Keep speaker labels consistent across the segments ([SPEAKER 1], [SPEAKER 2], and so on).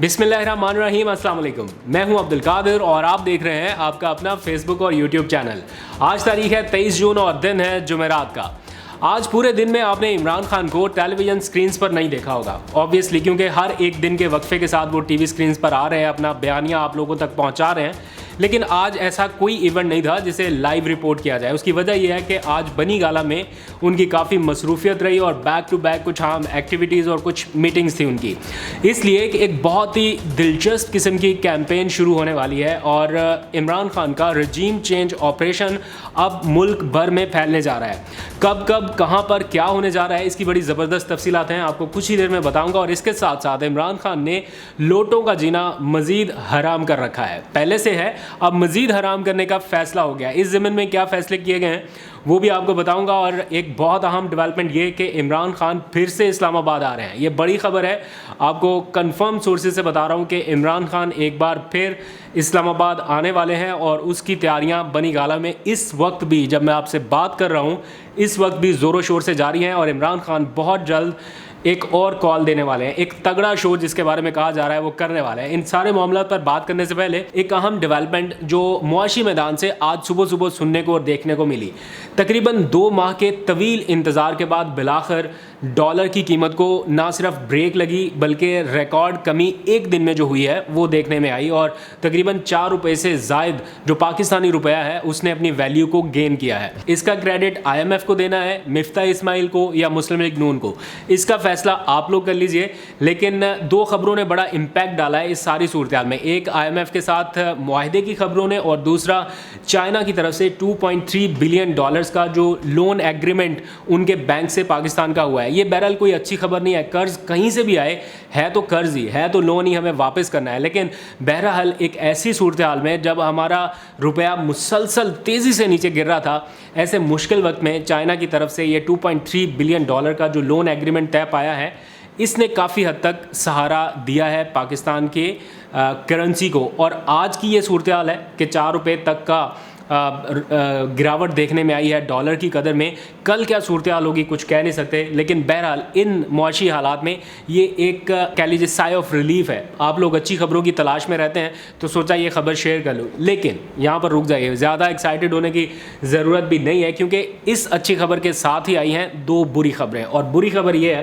[SPEAKER 1] बिस्मिल्लाहिर्रहमानिर्रहीम, अस्सलाम वालेकुम। मैं हूं अब्दुल कादिर और आप देख रहे हैं आपका अपना फेसबुक और यूट्यूब चैनल। आज तारीख है 23 जून और दिन है जुमेरात का। आज पूरे दिन में आपने इमरान खान को टेलीविज़न स्क्रीन्स पर नहीं देखा होगा, ऑब्वियसली, क्योंकि हर एक दिन के वक्फे के साथ वो टीवी स्क्रीन्स पर आ रहे हैं, अपना बयानिया आप लोगों तक पहुंचा रहे हैं। लेकिन आज ऐसा कोई इवेंट नहीं था जिसे लाइव रिपोर्ट किया जाए। उसकी वजह यह है कि आज बनी गाला में उनकी काफ़ी मसरूफियत रही और बैक टू बैक कुछ आम एक्टिविटीज़ और कुछ मीटिंग्स थी उनकी। इसलिए कि एक बहुत ही दिलचस्प किस्म की कैंपेन शुरू होने वाली है और इमरान खान का रजीम चेंज ऑपरेशन अब मुल्क भर में फैलने जा रहा है। कब कब कहाँ पर क्या होने जा रहा है, इसकी बड़ी ज़बरदस्त तफसीलात हैं, आपको कुछ ही देर में बताऊंगा। और इसके साथ साथ इमरान खान ने लोटों का जीना मज़ीद हराम कर रखा है, पहले से है, अब मज़ीद हराम करने का फ़ैसला हो गया। इस ज़मीन में क्या फ़ैसले किए गए हैं वो भी आपको बताऊंगा। और एक बहुत अहम डेवलपमेंट ये कि इमरान खान फिर से इस्लामाबाद आ रहे हैं, ये बड़ी ख़बर है। आपको कंफर्म सोर्सेज से बता रहा हूँ कि इमरान खान एक बार फिर इस्लामाबाद आने वाले हैं और उसकी तैयारियां बनी गाला में इस वक्त भी, जब मैं आपसे बात कर रहा हूँ, इस वक्त भी ज़ोरों शोर से जारी हैं। और इमरान खान बहुत जल्द एक और कॉल देने वाले हैं, एक तगड़ा शो जिसके बारे में कहा जा रहा है वो करने वाले हैं। इन सारे मामलों पर बात करने से पहले एक अहम डेवलपमेंट जो मुआशी मैदान से आज सुबह सुबह सुनने को और देखने को मिली। तकरीबन 2 माह के तवील इंतज़ार के बाद बिलाखिर डॉलर की कीमत को ना सिर्फ ब्रेक लगी बल्कि रिकॉर्ड कमी एक दिन में जो हुई है वो देखने में आई और तकरीबन 4 रुपये से ज़ायद जो पाकिस्तानी रुपया है उसने अपनी वैल्यू को गेन किया है। इसका क्रेडिट IMF को देना है, मिफ्ता इस्माइल को या मुस्लिम लीग नून को, इसका फैसला आप लोग कर लीजिए। लेकिन 2 खबरों ने बड़ा इम्पैक्ट डाला है इस सारी सूरत में। एक IMF के साथ मुआहदे की खबरों ने और दूसरा चाइना की तरफ से $2.3 बिलियन का जो लोन एग्रीमेंट उनके बैंक से पाकिस्तान का हुआ है। ये बहरहाल कोई अच्छी खबर नहीं है। कर्ज कहीं से भी आए है तो कर्ज ही है, तो लोन ही हमें वापस करना है। लेकिन बहरहाल एक ऐसी सूरत हाल में जब हमारा रुपया मुसलसल तेज़ी से नीचे गिर रहा था, ऐसे मुश्किल वक्त में चाइना की तरफ से ये $2.3 बिलियन का जो लोन एग्रीमेंट तय पाया है, इसने काफ़ी हद तक सहारा दिया है पाकिस्तान के करेंसी को। और आज की ये सूरत हाल है कि 4 रुपये तक का गिरावट देखने में आई है डॉलर की कदर में। कल क्या सूरत हाल होगी कुछ कह नहीं सकते, लेकिन बहरहाल इन मुआशी हालात में ये एक कह लीजिए साई ऑफ रिलीफ है। आप लोग अच्छी खबरों की तलाश में रहते हैं तो सोचा ये खबर शेयर कर लूँ, लेकिन यहाँ पर रुक जाइए, ज़्यादा एक्साइटेड होने की ज़रूरत भी नहीं है क्योंकि इस अच्छी खबर के साथ ही आई हैं 2 बुरी खबरें। और बुरी खबर ये है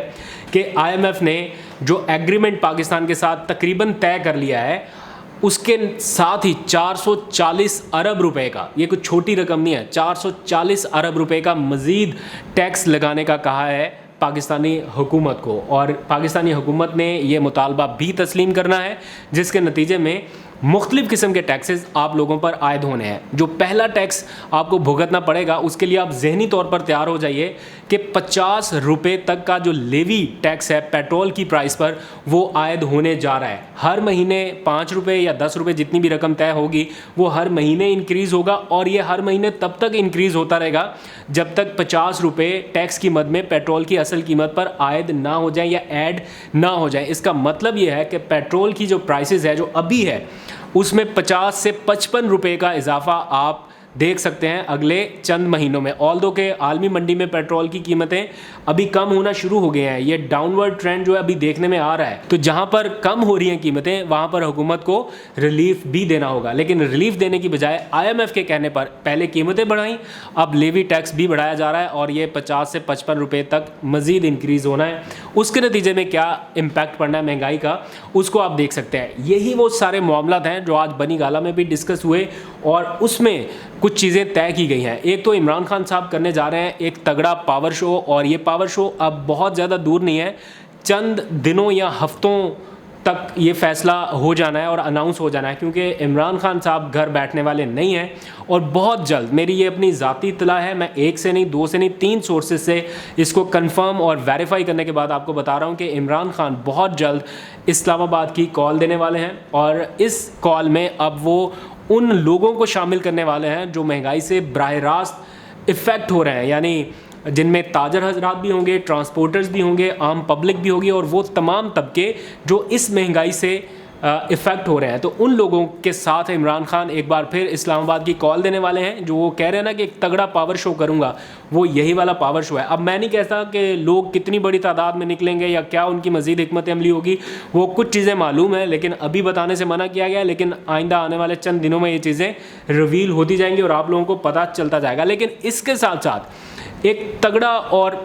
[SPEAKER 1] कि IMF ने जो एग्रीमेंट पाकिस्तान के साथ तकरीबन तय कर लिया है उसके साथ ही 440 अरब रुपए का, ये कुछ छोटी रकम नहीं है, 440 अरब रुपए का मज़ीद टैक्स लगाने का कहा है पाकिस्तानी हुकूमत को। और पाकिस्तानी हुकूमत ने ये मुतालबा भी तस्लीम करना है जिसके नतीजे में मुख्तलिफ़ किस्म के टैक्सेस आप लोगों पर आयद होने हैं। जो पहला टैक्स आपको भुगतना पड़ेगा उसके लिए आप जहनी तौर पर तैयार हो जाइए कि 50 रुपये तक का जो लेवी टैक्स है पेट्रोल की प्राइस पर वो आयद होने जा रहा है। हर महीने 5 रुपये या 10 रुपये जितनी भी रकम तय होगी वो हर महीने इंक्रीज़ होगा और ये हर महीने तब तक इंक्रीज़ होता रहेगा जब तक 50 रुपये टैक्स की मद में पेट्रोल की असल कीमत पर आयद ना हो जाए या ऐड ना हो जाए। इसका मतलब ये है कि पेट्रोल की जो प्राइसेस है जो अभी है उसमें 50 से 55 रुपये का इजाफा आप देख सकते हैं अगले चंद महीनों में। ऑल्दो के आलमी मंडी में पेट्रोल की कीमतें अभी कम होना शुरू हो गए हैं, ये डाउनवर्ड ट्रेंड जो है अभी देखने में आ रहा है। तो जहां पर कम हो रही हैं कीमतें वहां पर हुकूमत को रिलीफ भी देना होगा, लेकिन रिलीफ देने की बजाय IMF के कहने पर पहले कीमतें बढ़ाई, अब लेवी टैक्स भी बढ़ाया जा रहा है और ये 50 से 55 रुपये तक मज़ीद इंक्रीज़ होना है। उसके नतीजे में क्या इम्पैक्ट पड़ना है महंगाई का उसको आप देख सकते हैं। यही वो सारे मामला हैं जो आज बनी गाला में भी डिस्कस हुए और उसमें कुछ चीज़ें तय की गई हैं। एक तो इमरान खान साहब करने जा रहे हैं एक तगड़ा पावर शो, और ये पावर शो अब बहुत ज़्यादा दूर नहीं है, चंद दिनों या हफ्तों तक ये फ़ैसला हो जाना है और अनाउंस हो जाना है क्योंकि इमरान खान साहब घर बैठने वाले नहीं हैं। और बहुत जल्द, मेरी ये अपनी ज़ाती इत्तला है, मैं 1 से नहीं 2 से नहीं 3 सोर्सेज से इसको कंफर्म और वेरीफाई करने के बाद आपको बता रहा हूँ कि इमरान खान बहुत जल्द इस्लामाबाद की कॉल देने वाले हैं और इस कॉल में अब वो उन लोगों को शामिल करने वाले हैं जो महंगाई से बराह रास्त इफ़ेक्ट हो रहे हैं, यानी जिनमें ताजर हजरात भी होंगे, ट्रांसपोर्टर्स भी होंगे, आम पब्लिक भी होगी और वो तमाम तबके जो इस महंगाई से इफ़ेक्ट हो रहे हैं, तो उन लोगों के साथ इमरान खान एक बार फिर इस्लामाबाद की कॉल देने वाले हैं। जो वो कह रहे हैं ना कि एक तगड़ा पावर शो करूंगा, वो यही वाला पावर शो है। अब मैं नहीं कहता कि लोग कितनी बड़ी तादाद में निकलेंगे या क्या उनकी मज़ीद हिकमत अमली होगी, वो कुछ चीज़ें मालूम है लेकिन अभी बताने से मना किया गया है। लेकिन आइंदा आने वाले चंद दिनों में ये चीज़ें रिवील होती जाएंगी और आप लोगों को पता चलता जाएगा। लेकिन इसके साथ साथ एक तगड़ा और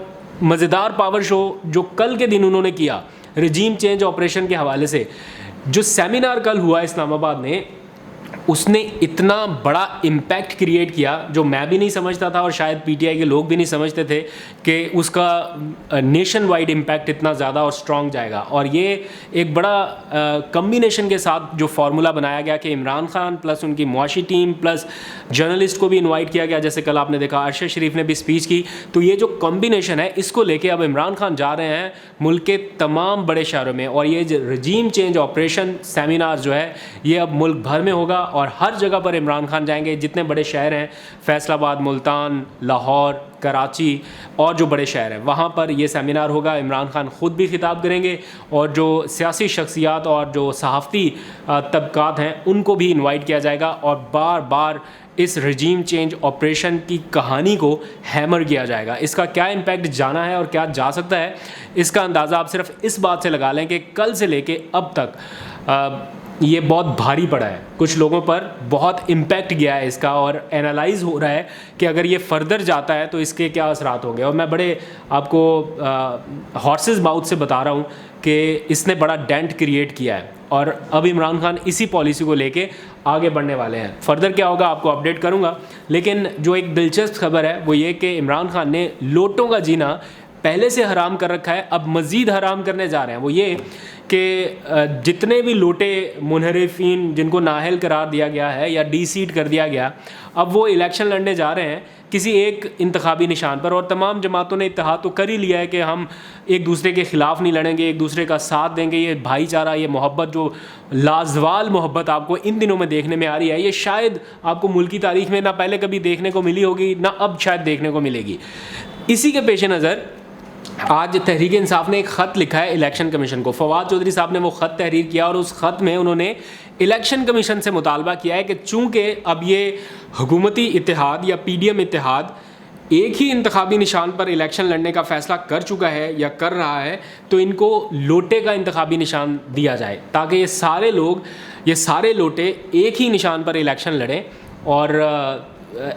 [SPEAKER 1] मज़ेदार पावर शो जो कल के दिन उन्होंने किया रजीम चेंज ऑपरेशन के हवाले से, जो सेमिनार कल हुआ इस्लामाबाद में, उसने इतना बड़ा इम्पैक्ट क्रिएट किया जो मैं भी नहीं समझता था और शायद पीटीआई के लोग भी नहीं समझते थे कि उसका नेशन वाइड इम्पैक्ट इतना ज़्यादा और स्ट्रॉन्ग जाएगा। और ये एक बड़ा कम्बिनेशन के साथ जो फार्मूला बनाया गया कि इमरान खान प्लस उनकी मुआशी टीम प्लस जर्नलिस्ट को भी इनवाइट किया गया, जैसे कल आपने देखा अरशद शरीफ ने भी स्पीच की। तो ये जो कॉम्बिनेशन है, इसको लेके अब इमरान खान जा रहे हैं मुल्क के तमाम बड़े शहरों में, और ये रजीम चेंज ऑपरेशन सेमिनार जो है ये अब मुल्क भर में होगा और हर जगह पर इमरान खान जाएंगे। जितने बड़े शहर हैं, फैसलाबाद, मुल्तान, लाहौर, कराची और जो बड़े शहर हैं, वहाँ पर ये सेमिनार होगा। इमरान खान ख़ुद भी खिताब करेंगे और जो सियासी शख्सियात और जो सहाफ़ती तबकात हैं उनको भी इनवाइट किया जाएगा और बार बार इस रजीम चेंज ऑपरेशन की कहानी को हैमर किया जाएगा। इसका क्या इम्पैक्ट जाना है और क्या जा सकता है, इसका अंदाज़ा आप सिर्फ इस बात से लगा लें कि कल से लेके अब तक ये बहुत भारी पड़ा है, कुछ लोगों पर बहुत इम्पैक्ट गया है इसका, और एनालाइज हो रहा है कि अगर ये फर्दर जाता है तो इसके क्या असरात होंगे। और मैं बड़े आपको हॉर्सेस माउथ से बता रहा हूँ कि इसने बड़ा डेंट क्रिएट किया है और अब इमरान खान इसी पॉलिसी को लेके आगे बढ़ने वाले हैं। फर्दर क्या होगा आपको अपडेट करूँगा। लेकिन जो एक दिलचस्प खबर है वो ये कि इमरान खान ने लोटों का जीना पहले से हराम कर रखा है, अब मज़ीद हराम करने जा रहे हैं। वो ये कि जितने भी लोटे मुनहरिफीन जिनको नाअहल करार दिया गया है या डी सीट कर दिया गया, अब वो इलेक्शन लड़ने जा रहे हैं किसी एक इंतखाबी निशान पर। और तमाम जमातों ने इत्तेहाद तो कर ही लिया है कि हम एक दूसरे के ख़िलाफ़ नहीं लड़ेंगे, एक दूसरे का साथ देंगे। ये भाईचारा, ये मोहब्बत, जो लाजवाल मोहब्बत आपको इन दिनों में देखने में आ रही है, ये शायद आपको मुल्की तारीख़ में ना पहले कभी देखने को मिली होगी ना अब शायद देखने को मिलेगी। इसी के पेश नज़र आज तहरीक इंसाफ ने एक ख़त लिखा है इलेक्शन कमीशन को। फवाद चौधरी साहब ने वो ख़त तहरीर किया और उस ख़त में उन्होंने इलेक्शन कमीशन से मुतालबा किया है कि चूँकि अब ये हुकूमती इत्तेहाद या पीडीएम इत्तेहाद एक ही इंतखाबी निशान पर इलेक्शन लड़ने का फ़ैसला कर चुका है या कर रहा है, तो इनको लोटे का इंतखाबी निशान दिया जाए ताकि ये सारे लोटे एक ही निशान पर इलेक्शन लड़ें और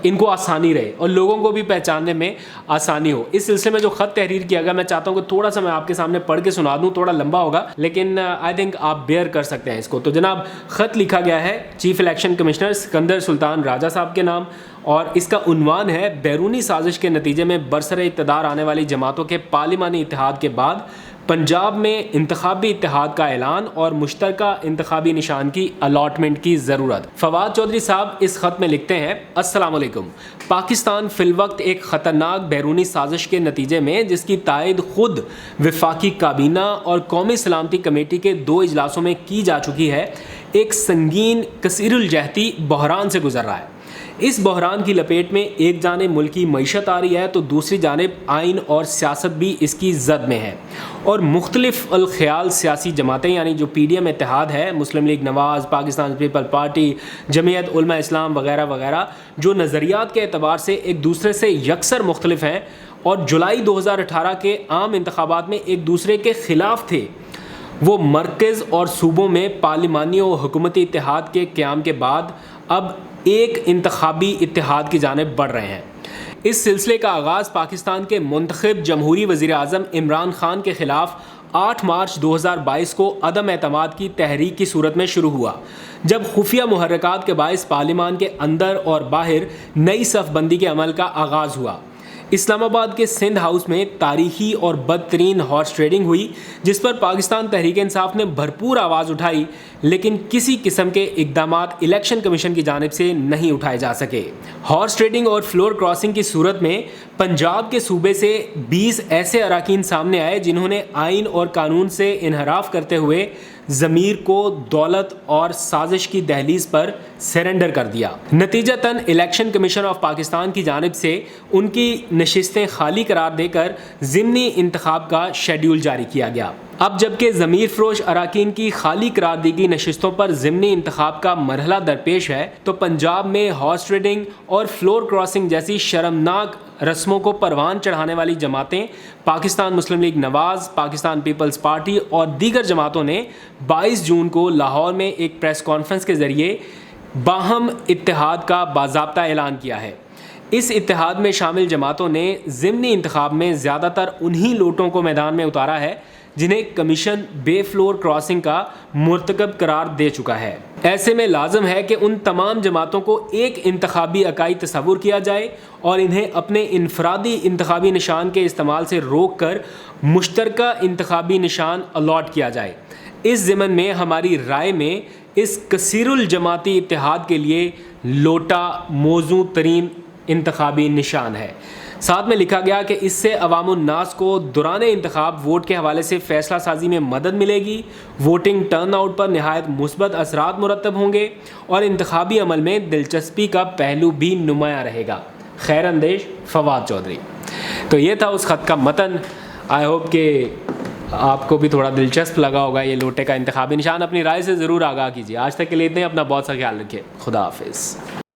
[SPEAKER 1] इनको आसानी रहे और लोगों को भी पहचानने में आसानी हो। इस सिलसिले में जो ख़त तहरीर किया गया, मैं चाहता हूँ कि थोड़ा सा मैं आपके सामने पढ़ के सुना दूँ, थोड़ा लंबा होगा लेकिन आई थिंक आप बेयर कर सकते हैं इसको। तो जनाब, ख़त लिखा गया है chief election commissioner Sikandar Sultan Raja साहब के नाम और इसका उन्वान है बैरूनी साजिश के नतीजे में बरसरे इक़्तिदार आने वाली जमातों के पार्लिमानी इत्तेहाद के बाद पंजाब में इंतखाबी इत्तेहाद का ऐलान और मुश्तरका इंतखाबी निशान की अलॉटमेंट की ज़रूरत। फवाद चौधरी साहब इस ख़त में लिखते हैं, अस्सलाम वालेकुम। पाकिस्तान फ़िलवक्त एक ख़तरनाक बैरूनी साजिश के नतीजे में, जिसकी तायद ख़ुद वफाकी काबीना और कौमी सलामती कमेटी के 2 इजलासों में की जा चुकी है, एक संगीन कसीरुल जहती बहरान से गुजर रहा है। इस बहरान की लपेट में एक जानिब मुल्की मईशत आ रही है तो दूसरी जानिब आइन और सियासत भी इसकी जद में है और मुख्तलिफ अल ख्याल सियासी जमातें यानी जो पीडीएम इत्तेहाद है, मुस्लिम लीग नवाज़, पाकिस्तान पीपल पार्टी, जमीयत उलमा इस्लाम वगैरह वगैरह, जो नज़रियात के एतबार से एक दूसरे से यकसर मुख्तलिफ हैं और जुलाई 2018 के आम इंतखाबात में एक दूसरे के ख़िलाफ़ थे, वो मरकज़ और सूबों में पार्लिमानी और हुकूमती इत्तेहाद के क़याम के बाद अब एक इंतखाबी इत्तेहाद की जानिब बढ़ रहे हैं। इस सिलसिले का आगाज़ पाकिस्तान के मुंतखब जमहूरी वज़ीर आज़म इमरान खान के ख़िलाफ़ 8 मार्च 2022 को अदम एतमाद की तहरीक की सूरत में शुरू हुआ, जब खुफिया मुहर्रकात के बाइस पार्लिमान के अंदर और बाहर नई सफ़बंदी के अमल का आगाज़ हुआ। इस्लामाबाद के सिंध हाउस में तारीखी और बदतरीन हॉर्स ट्रेडिंग हुई, जिस पर पाकिस्तान तहरीक इंसाफ ने भरपूर आवाज़ उठाई, लेकिन किसी किस्म के इक़दामात इलेक्शन कमीशन की जानिब से नहीं उठाए जा सके। हॉर्स ट्रेडिंग और फ्लोर क्रॉसिंग की सूरत में पंजाब के सूबे से 20 ऐसे अराकीन सामने आए जिन्होंने आइन और कानून से इनहराफ करते हुए ज़मीर को दौलत और साजिश की दहलीज पर सरेंडर कर दिया। नतीजतन इलेक्शन कमीशन ऑफ पाकिस्तान की जानिब से उनकी नशिस्तें खाली करार देकर ज़िमनी इंतखाब का शेड्यूल जारी किया गया। अब जबकि ज़मीर फ़रोश अराकीन की खाली करार दी गई नशिस्तों पर ज़िमनी इंतखाब का मरहला दरपेश है, तो पंजाब में हॉर्स ट्रेडिंग और फ्लोर क्रॉसिंग जैसी शर्मनाक रस्मों को परवान चढ़ाने वाली जमातें पाकिस्तान मुस्लिम लीग नवाज़, पाकिस्तान पीपल्स पार्टी और दीगर जमातों ने 22 जून को लाहौर में एक प्रेस कॉन्फ्रेंस के ज़रिए बाहम इत्तेहाद का बाज़ाब्ता ऐलान किया है। इस इत्तेहाद में शामिल जमातों ने ज़िमनी इंतखाब में ज़्यादातर उन्हीं लोटों को मैदान में उतारा है जिन्हें कमीशन बे फ्लोर क्रॉसिंग का मुर्तकब करार दे चुका है। ऐसे में लाजम है कि उन तमाम जमातों को एक इंतखाबी इकाई तस्वुर किया जाए और इन्हें अपने इनफरादी इंतखाबी निशान के इस्तेमाल से रोक कर मुश्तरका इंतखाबी निशान अलॉट किया जाए। इस ज़िमन में हमारी राय में इस कसीरुल जमाती इत्तेहाद के लिए लोटा मौजू तरीन इंतखाबी निशान है। साथ में लिखा गया कि इससे अवामुन्नास को दौराने इंतखाब वोट के हवाले से फ़ैसला साजी में मदद मिलेगी, वोटिंग टर्न आउट पर नहायत मुस्बत असरात मुरतब होंगे और इंतखाबी अमल में दिलचस्पी का पहलू भी नुमाया रहेगा। खैर अंदेश फवाद चौधरी। तो ये था उस ख़त का मतन। आई होप कि आपको भी थोड़ा दिलचस्प लगा होगा ये लोटे का इंतखाबी निशान। अपनी राय से ज़रूर आगाह कीजिए। आज तक के लिए इतने, अपना बहुत सा ख्याल रखिए। खुदा हाफिज़।